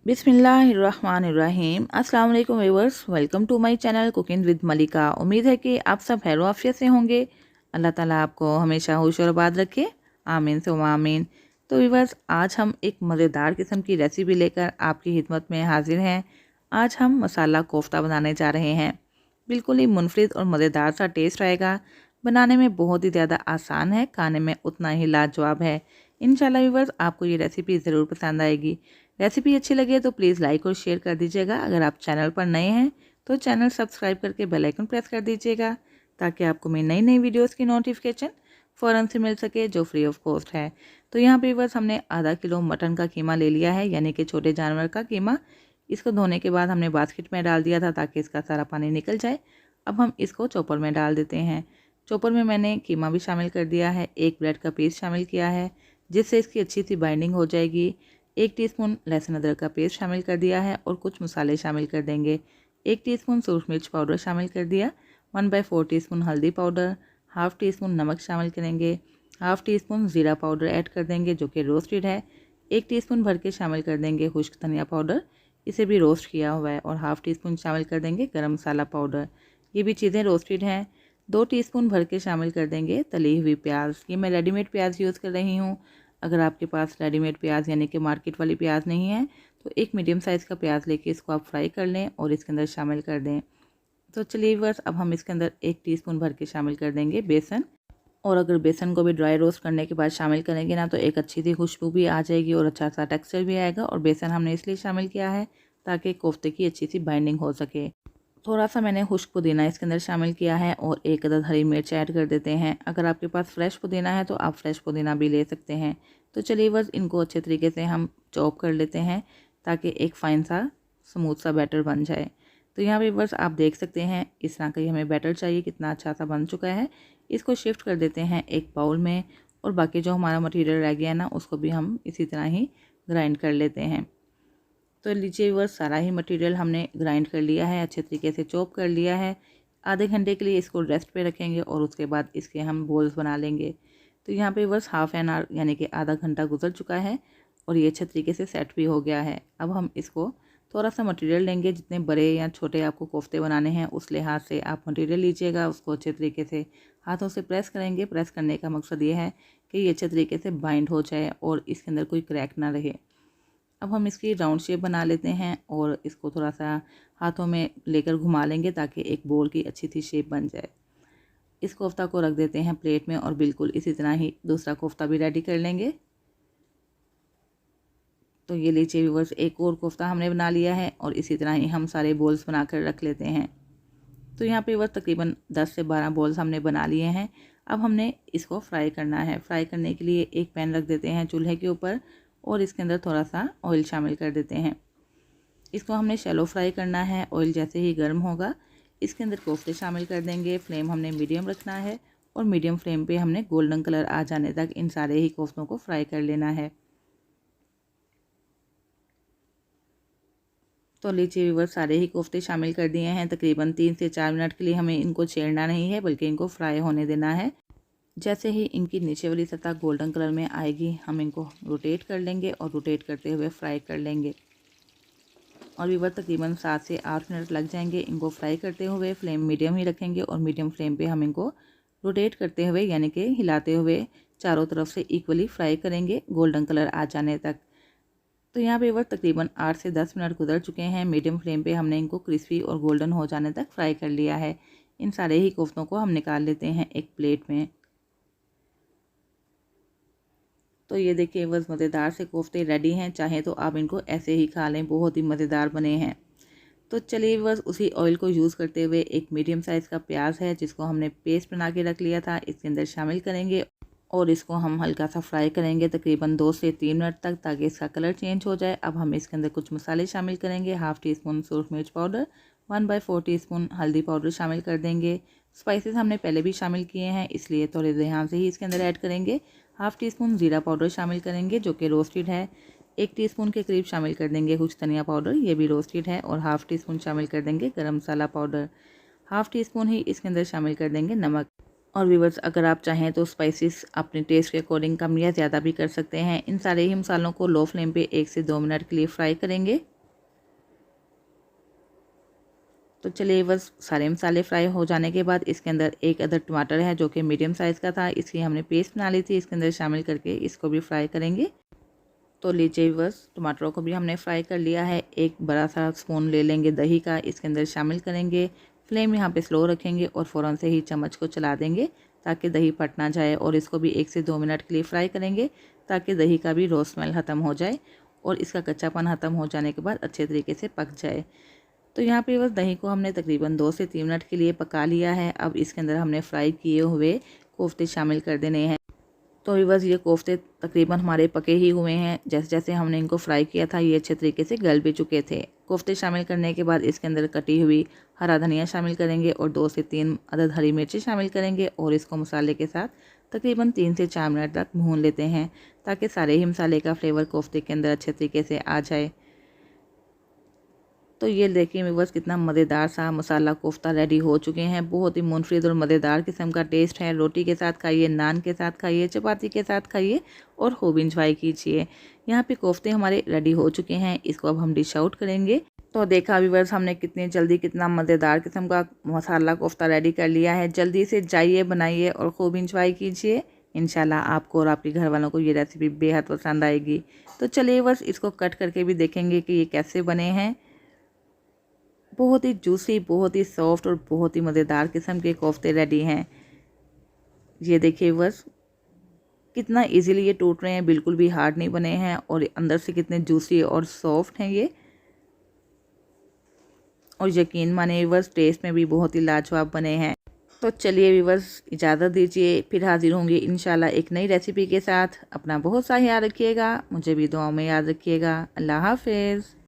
बिस्मिल्लाहिर्रहमानिर्रहीम। अस्सलाम वालेकुम viewers, welcome to my channel cooking with Malika. उम्मीद है कि आप सब खैर आफियत से होंगे। अल्लाह ताला आपको हमेशा होश और आबाद रखे, आमीन सुम्मा आमीन। तो व्यूअर्स, आज हम एक मज़ेदार किस्म की रेसिपी लेकर आपकी खिदमत में हाजिर हैं। आज हम मसाला कोफ्ता बनाने जा रहे हैं। बिल्कुल ही मुनफरिद और मज़ेदार सा टेस्ट आएगा। बनाने में बहुत ही ज़्यादा आसान है, खाने में उतना ही लाजवाब है। इंशाल्लाह व्यूअर्स, आपको ये रेसिपी ज़रूर पसंद आएगी। रेसिपी अच्छी लगे तो प्लीज़ लाइक और शेयर कर दीजिएगा। अगर आप चैनल पर नए हैं तो चैनल सब्सक्राइब करके बेल आइकन प्रेस कर दीजिएगा, ताकि आपको मेरी नई नई वीडियोस की नोटिफिकेशन फ़ौरन से मिल सके, जो फ्री ऑफ कॉस्ट है। तो यहाँ पे बस हमने आधा किलो मटन का कीमा ले लिया है, यानी कि छोटे जानवर का कीमा। इसको धोने के बाद हमने बास्केट में डाल दिया था, ताकि इसका सारा पानी निकल जाए। अब हम इसको चॉपर में डाल देते हैं। चॉपर में मैंने कीमा भी शामिल कर दिया है, एक ब्रेड का पीस शामिल किया है, जिससे इसकी अच्छी सी बाइंडिंग हो जाएगी। 1 टीस्पून लहसुन अदरक का पेस्ट शामिल कर दिया है और कुछ मसाले शामिल कर देंगे। 1 टीस्पून सूरज मिर्च पाउडर शामिल कर दिया, 1/4 टीस्पून हल्दी पाउडर, हाफ़ टी स्पून नमक शामिल करेंगे, हाफ़ टी स्पून ज़ीरा पाउडर ऐड कर देंगे जो कि रोस्टेड है। 1 टीस्पून भर के शामिल कर देंगे खुश्क धनिया पाउडर, इसे भी रोस्ट किया हुआ है, और हाफ़ टी स्पून शामिल कर देंगे गरम मसाला पाउडर, ये भी चीज़ें रोस्टेड हैं। 2 टीस्पून भर के शामिल कर देंगे तली हुई प्याज, ये मैं रेडीमेड प्याज यूज़ कर रही हूँ। अगर आपके पास रेडीमेड प्याज यानी कि मार्केट वाली प्याज नहीं है तो एक मीडियम साइज़ का प्याज लेके इसको आप फ्राई कर लें और इसके अंदर शामिल कर दें। तो चलिए बस, अब हम इसके अंदर 1 टीस्पून भर के शामिल कर देंगे बेसन। और अगर बेसन को भी ड्राई रोस्ट करने के बाद शामिल करेंगे ना, तो एक अच्छी सी खुशबू भी आ जाएगी और अच्छा सा टेक्सचर भी आएगा। और बेसन हमने इसलिए शामिल किया है ताकि कोफ्ते की अच्छी सी बाइंडिंग हो सके। थोड़ा सा मैंने खुश्क पुदीना इसके अंदर शामिल किया है और 1 अदद हरी मिर्च ऐड कर देते हैं। अगर आपके पास फ्रेश पुदीना है तो आप फ्रेश पुदीना भी ले सकते हैं। तो चलिए बस, इनको अच्छे तरीके से हम चॉप कर लेते हैं, ताकि एक फ़ाइन सा स्मूथ सा बैटर बन जाए। तो यहाँ पे बस आप देख सकते हैं इस तरह का ही हमें बैटर चाहिए, कितना अच्छा सा बन चुका है। इसको शिफ्ट कर देते हैं एक बाउल में, और बाकी जो हमारा मटेरियल रह गया ना, उसको भी हम इसी तरह ही ग्राइंड कर लेते हैं। तो लीजिए वह सारा ही मटेरियल हमने ग्राइंड कर लिया है, अच्छे तरीके से चॉप कर लिया है। आधे घंटे के लिए इसको रेस्ट पे रखेंगे और उसके बाद इसके हम बॉल्स बना लेंगे। तो यहाँ पे बस हाफ़ एन आवर यानी कि आधा घंटा गुजर चुका है और ये अच्छे तरीके से सेट भी हो गया है। अब हम इसको थोड़ा सा मटेरियल लेंगे, जितने बड़े या छोटे आपको कोफ्ते बनाने हैं उस लिहाज से आप मटेरियल लीजिएगा। उसको अच्छे तरीके से हाथों से प्रेस करेंगे। प्रेस करने का मकसद ये है कि ये अच्छे तरीके से बाइंड हो जाए और इसके अंदर कोई क्रैक ना रहे। अब हम इसकी राउंड शेप बना लेते हैं और इसको थोड़ा सा हाथों में लेकर घुमा लेंगे, ताकि एक बॉल की अच्छी सी शेप बन जाए। इस कोफ्ता को रख देते हैं प्लेट में और बिल्कुल इसी तरह ही दूसरा कोफ्ता भी रेडी कर लेंगे। तो ये लीजिए व्यूअर्स, एक और कोफ्ता हमने बना लिया है और इसी तरह ही हम सारे बॉल्स बनाकर रख लेते हैं। तो यहाँ पे बस तकरीबन 10 से 12 बॉल्स हमने बना लिए हैं। अब हमने इसको फ्राई करना है। फ्राई करने के लिए एक पैन रख देते हैं चूल्हे के ऊपर और इसके अंदर थोड़ा सा ऑयल शामिल कर देते हैं। इसको हमने शैलो फ्राई करना है। ऑयल जैसे ही गर्म होगा इसके अंदर कोफ्ते शामिल कर देंगे। फ्लेम हमने मीडियम रखना है और मीडियम फ्लेम पे हमने गोल्डन कलर आ जाने तक इन सारे ही कोफ्तों को फ्राई कर लेना है। तो लीजिए व्यूअर्स, सारे ही कोफ्ते शामिल कर दिए हैं। तकरीबन 3 से 4 मिनट के लिए हमें इनको छेड़ना नहीं है, बल्कि इनको फ्राई होने देना है। जैसे ही इनकी नीचे वाली सतह गोल्डन कलर में आएगी, हम इनको रोटेट कर लेंगे और रोटेट करते हुए फ्राई कर लेंगे। और भी बस तकरीबन 7 से 8 मिनट लग जाएंगे इनको फ्राई करते हुए। फ्लेम मीडियम ही रखेंगे और मीडियम फ्लेम पे हम इनको रोटेट करते हुए यानी कि हिलाते हुए चारों तरफ से इक्वली फ्राई करेंगे गोल्डन कलर आ जाने तक। तो यहाँ पे बस तकरीबन 8 से 10 मिनट गुजर चुके हैं। मीडियम फ्लेम पे हमने इनको क्रिस्पी और गोल्डन हो जाने तक फ्राई कर लिया है। इन सारे ही कोफ्तों को हम निकाल लेते हैं एक प्लेट में। तो ये देखिए बस, मज़ेदार से कोफ्ते रेडी हैं। चाहे तो आप इनको ऐसे ही खा लें, बहुत ही मज़ेदार बने हैं। तो चलिए बस, उसी ऑयल को यूज़ करते हुए एक मीडियम साइज़ का प्याज है जिसको हमने पेस्ट बना के रख लिया था, इसके अंदर शामिल करेंगे और इसको हम हल्का सा फ्राई करेंगे तकरीबन 2 से 3 मिनट तक, ताकि इसका कलर चेंज हो जाए। अब हम इसके अंदर कुछ मसाले शामिल करेंगे। हाफ़ टी स्पून सूरज मिर्च पाउडर, 1/4 टीस्पून हल्दी पाउडर शामिल कर देंगे। स्पाइसेस हमने पहले भी शामिल किए हैं, इसलिए थोड़े ध्यान से ही इसके अंदर ऐड करेंगे। हाफ़ टी स्पून ज़ीरा पाउडर शामिल करेंगे जो कि रोस्टेड है। 1 टीस्पून के करीब शामिल कर देंगे कुछ धनिया पाउडर, ये भी रोस्टेड है। और हाफ़ टी स्पून शामिल कर देंगे गरम मसाला पाउडर। हाफ़ टी स्पून ही इसके अंदर शामिल कर देंगे नमक। और व्यूअर्स, अगर आप चाहें तो स्पाइसेस अपने टेस्ट के अकॉर्डिंग कम या ज़्यादा भी कर सकते हैं। इन सारे ही मसालों को लो फ्लेम पे 1 से 2 मिनट के लिए फ्राई करेंगे। तो चलिए बस सारे मसाले फ्राई हो जाने के बाद इसके अंदर एक अदर टमाटर है जो कि मीडियम साइज़ का था, इसकी हमने पेस्ट बना ली थी, इसके अंदर शामिल करके इसको भी फ्राई करेंगे। तो लीजिए बस टमाटरों को भी हमने फ्राई कर लिया है। एक बड़ा सा स्पून ले लेंगे दही का, इसके अंदर शामिल करेंगे। फ्लेम यहाँ पे स्लो रखेंगे और फ़ौरन से ही चम्मच को चला देंगे ताकि दही फट ना जाए, और इसको भी 1 से 2 मिनट के लिए फ्राई करेंगे ताकि दही का भी रॉ स्मेल ख़त्म हो जाए और इसका कच्चापन ख़त्म हो जाने के बाद अच्छे तरीके से पक जाए। तो यहाँ पे बस दही को हमने तकरीबन 2 से 3 मिनट के लिए पका लिया है। अब इसके अंदर हमने फ्राई किए हुए कोफ्ते शामिल कर देने हैं। तो अभी बस ये कोफ्ते तकरीबन हमारे पके ही हुए हैं। जैसे जैसे हमने इनको फ्राई किया था ये अच्छे तरीके से गल भी चुके थे। कोफ्ते शामिल करने के बाद इसके अंदर कटी हुई हरा धनिया शामिल करेंगे और 2 से 3 अदद हरी मिर्ची शामिल करेंगे और इसको मसाले के साथ तकरीबन 3 से 4 मिनट तक भून लेते हैं ताकि सारे ही मसाले का फ्लेवर कोफ्ते के अंदर अच्छे तरीके से आ जाए। तो ये देखिए व्यूअर्स कितना मज़ेदार सा मसाला कोफ्ता रेडी हो चुके हैं। बहुत ही मुनफरिद और मज़ेदार किस्म का टेस्ट है। रोटी के साथ खाइए, नान के साथ खाइए, चपाती के साथ खाइए और खूब इंजॉय कीजिए। यहाँ पे कोफ्ते हमारे रेडी हो चुके हैं, इसको अब हम डिश आउट करेंगे। तो देखा व्यूअर्स हमने कितनी जल्दी कितना मज़ेदार किस्म का मसाला कोफ्ता रेडी कर लिया है। जल्दी से जाइए, बनाइए और खूब इंजॉय कीजिए। इंशाल्लाह आपको और आपके घर वालों को ये रेसिपी बेहद पसंद आएगी। तो चलिए बस इसको कट करके भी देखेंगे कि ये कैसे बने हैं। बहुत ही जूसी, बहुत ही सॉफ्ट और बहुत ही मज़ेदार किस्म के कोफ्ते रेडी हैं। ये देखिए बस कितना इजीली ये टूट रहे हैं, बिल्कुल भी हार्ड नहीं बने हैं और अंदर से कितने जूसी और सॉफ्ट हैं ये। और यकीन मानिए बस टेस्ट में भी बहुत ही लाजवाब बने हैं। तो चलिए बस इजाज़त दीजिए, फिर हाजिर होंगे इंशाल्लाह एक नई रेसिपी के साथ। अपना बहुत सा ख्याल रखिएगा, मुझे भी दुआओं में याद रखिएगा। अल्लाह हाफिज़।